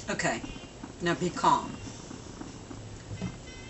Okay, now be calm.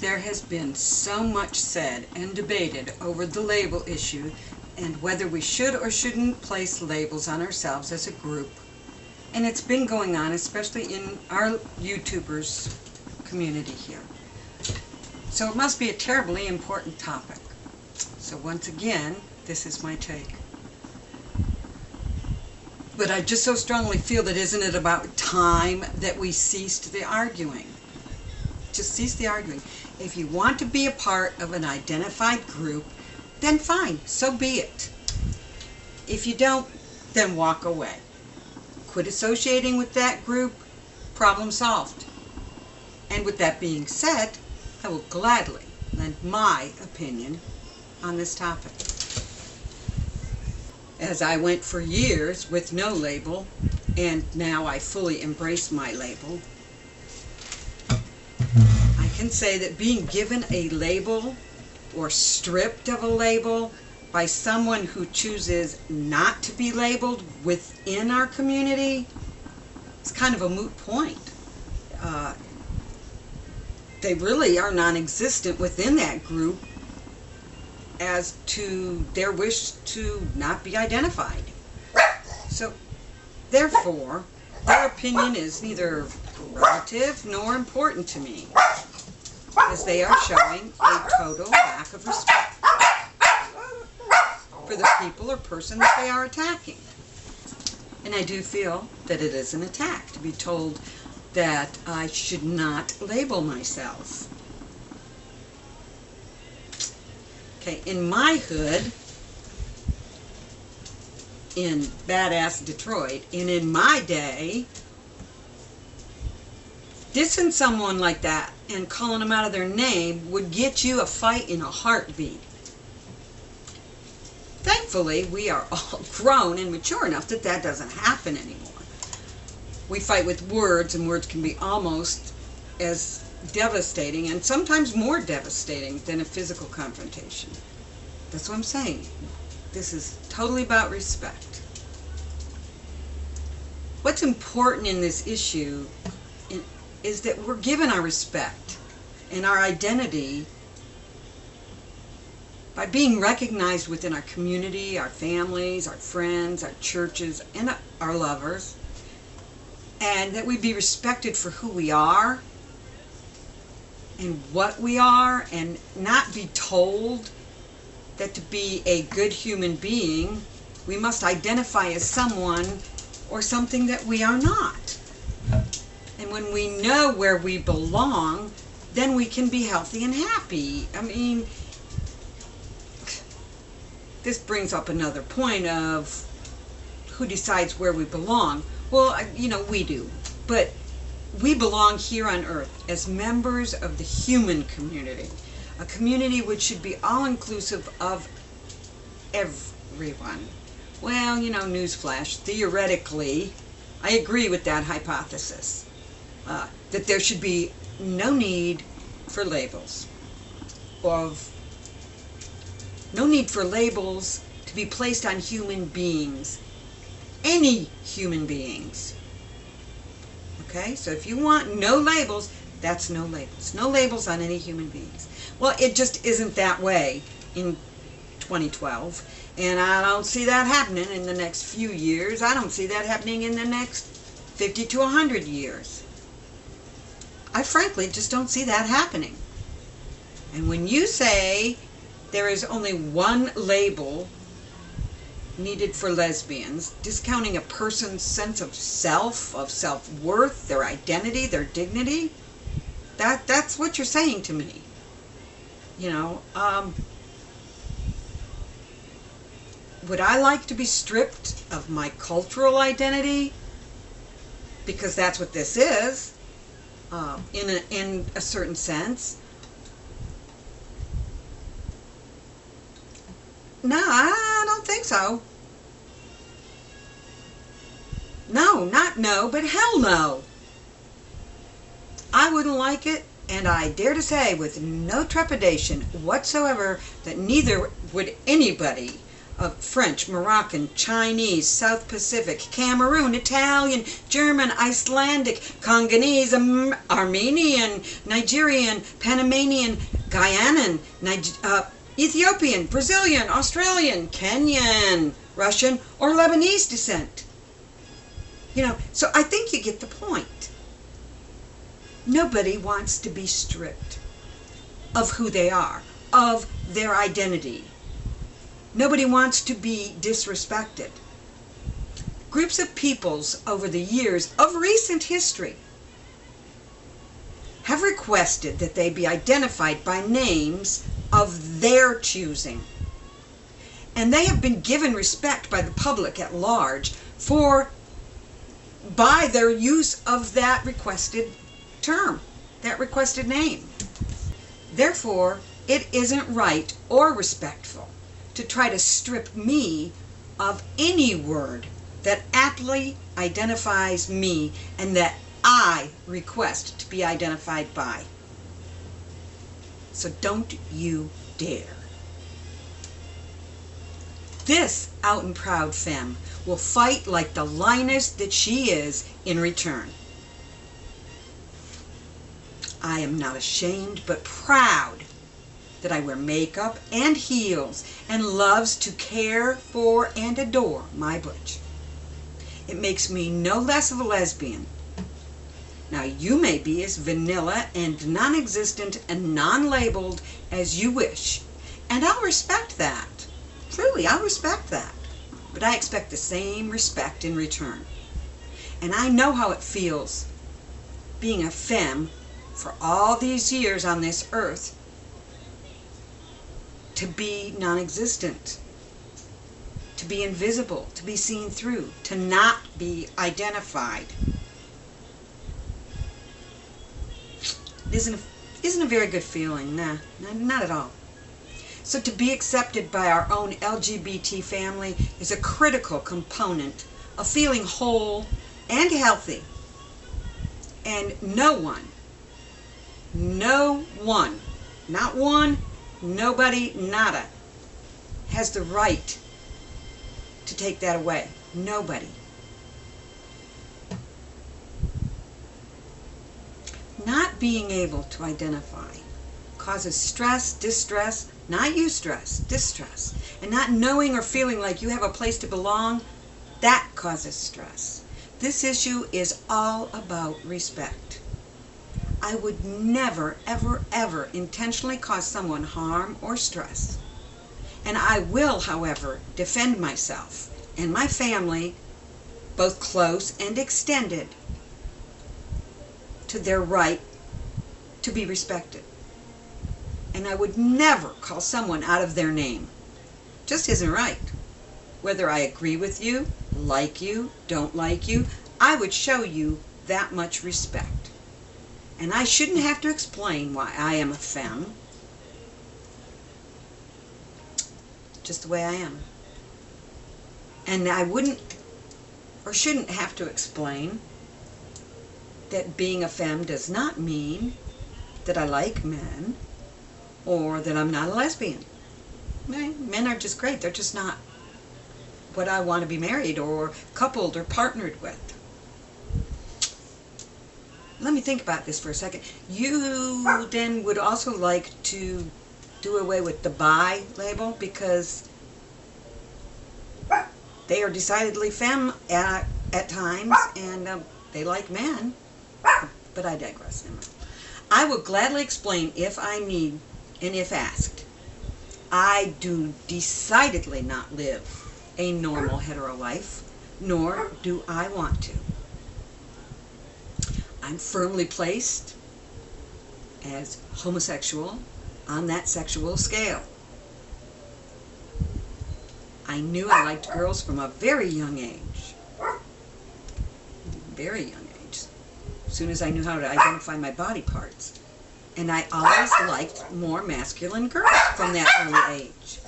There has been so much said and debated over the label issue and whether we should or shouldn't place labels on ourselves as a group. And it's been going on, especially in our YouTubers community here. So it must be a terribly important topic. So once again, this is my take. But I just so strongly feel that isn't it about time that we ceased the arguing? Just cease the arguing. If you want to be a part of an identified group, then fine, so be it. If you don't, then walk away. Quit associating with that group, problem solved. And with that being said, I will gladly lend my opinion on this topic. As I went for years with no label, and now I fully embrace my label, I can say that being given a label or stripped of a label by someone who chooses not to be labeled within our community is kind of a moot point. They really are non-existent within that group as to their wish to not be identified. So, therefore, their opinion is neither relative nor important to me, as they are showing a total lack of respect for the people or person that they are attacking. And I do feel that it is an attack to be told that I should not label myself. Okay, in my hood, in badass Detroit, and in my day, dissing someone like that and calling them out of their name would get you a fight in a heartbeat. Thankfully, we are all grown and mature enough that that doesn't happen anymore. We fight with words, and words can be almost as devastating and sometimes more devastating than a physical confrontation. That's what I'm saying. This is totally about respect. What's important in this issue is that we're given our respect and our identity by being recognized within our community, our families, our friends, our churches, and our lovers, and that we be respected for who we are and what we are, and not be told that to be a good human being, we must identify as someone or something that we are not. And when we know where we belong, then we can be healthy and happy. I mean, this brings up another point of who decides where we belong. Well, we do. But we belong here on earth as members of the human community, a community which should be all-inclusive of everyone. Well, newsflash, theoretically, I agree with that hypothesis, that there should be no need for labels, no need for labels to be placed on human beings, any human beings. Okay, so if you want no labels, that's no labels. No labels on any human beings. Well, it just isn't that way in 2012, and I don't see that happening in the next few years. I don't see that happening in the next 50 to 100 years. I frankly just don't see that happening. And when you say there is only one label needed for lesbians, discounting a person's sense of self-worth, their identity, their dignity, that's what you're saying to me. Would I like to be stripped of my cultural identity? Because that's what this is, in a certain sense. No, I don't think so. No, not no, but hell no. I wouldn't like it, and I dare to say with no trepidation whatsoever that neither would anybody French, Moroccan, Chinese, South Pacific, Cameroon, Italian, German, Icelandic, Congolese, Armenian, Nigerian, Panamanian, Guyanan, Ethiopian, Brazilian, Australian, Kenyan, Russian, or Lebanese descent. So I think you get the point. Nobody wants to be stripped of who they are, of their identity. Nobody wants to be disrespected. Groups of peoples over the years of recent history have requested that they be identified by names of their choosing. And they have been given respect by the public at large by their use of that requested term, that requested name. Therefore, it isn't right or respectful to try to strip me of any word that aptly identifies me and that I request to be identified by. So don't you dare. This out and proud femme will fight like the lioness that she is in return. I am not ashamed but proud that I wear makeup and heels and loves to care for and adore my butch. It makes me no less of a lesbian. Now you may be as vanilla and non-existent and non-labeled as you wish, and I'll respect that. Truly, I'll respect that. But I expect the same respect in return. And I know how it feels being a femme for all these years on this earth, to be non-existent, to be invisible, to be seen through, to not be identified. Isn't a very good feeling. Nah, not at all. So to be accepted by our own LGBT family is a critical component of feeling whole and healthy. And no one, not one, nobody, nada, has the right to take that away. Nobody. Not being able to identify causes stress, distress, not eustress, distress. And not knowing or feeling like you have a place to belong, that causes stress. This issue is all about respect. I would never, ever, ever intentionally cause someone harm or stress. And I will, however, defend myself and my family, both close and extended, to their right to be respected. And I would never call someone out of their name. Just isn't right. Whether I agree with you, like you, don't like you, I would show you that much respect. And I shouldn't have to explain why I am a femme. Just the way I am. And I wouldn't or shouldn't have to explain that being a femme does not mean that I like men or that I'm not a lesbian. Men are just great. They're just not what I want to be married or coupled or partnered with. Let me think about this for a second. You then would also like to do away with the bi label because they are decidedly femme at times and they like men. But I digress. I will gladly explain if I need and if asked. I do decidedly not live a normal hetero life, nor do I want to. I'm firmly placed as homosexual on that sexual scale. I knew I liked girls from a very young age. Very young age. As soon as I knew how to identify my body parts. And I always liked more masculine girls from that early age.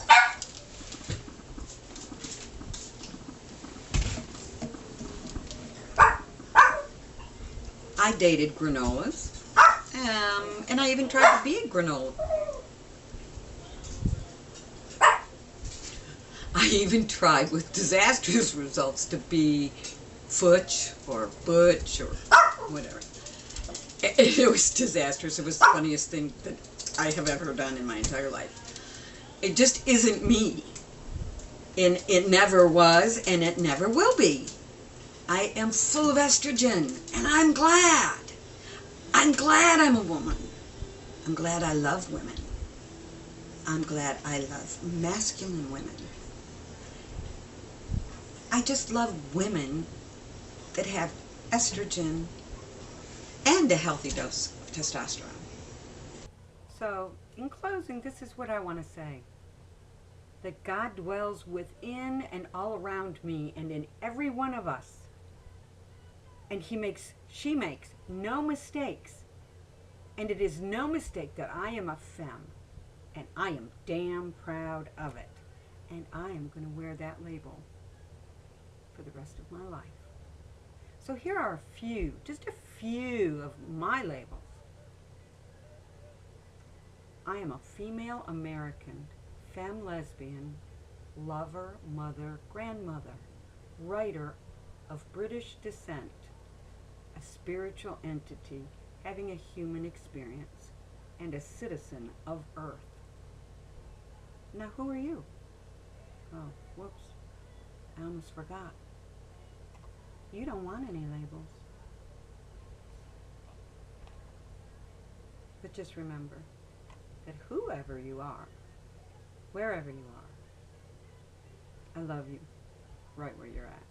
I dated granolas, and I even tried to be a granola. I I even tried with disastrous results to be Futch or Butch or whatever. It was disastrous. It was the funniest thing that I have ever done in my entire life. It just isn't me. And it never was, and it never will be. I am full of estrogen, and I'm glad. I'm glad I'm a woman. I'm glad I love women. I'm glad I love masculine women. I just love women that have estrogen and a healthy dose of testosterone. So, in closing, this is what I want to say. That God dwells within and all around me and in every one of us. And she makes no mistakes. And it is no mistake that I am a femme. And I am damn proud of it. And I am going to wear that label for the rest of my life. So here are a few, just a few of my labels. I am a female American, femme lesbian, lover, mother, grandmother, writer of British descent, a spiritual entity having a human experience, and a citizen of Earth. Now, who are you? Oh, whoops. I almost forgot. You don't want any labels. But just remember that whoever you are, wherever you are, I love you right where you're at.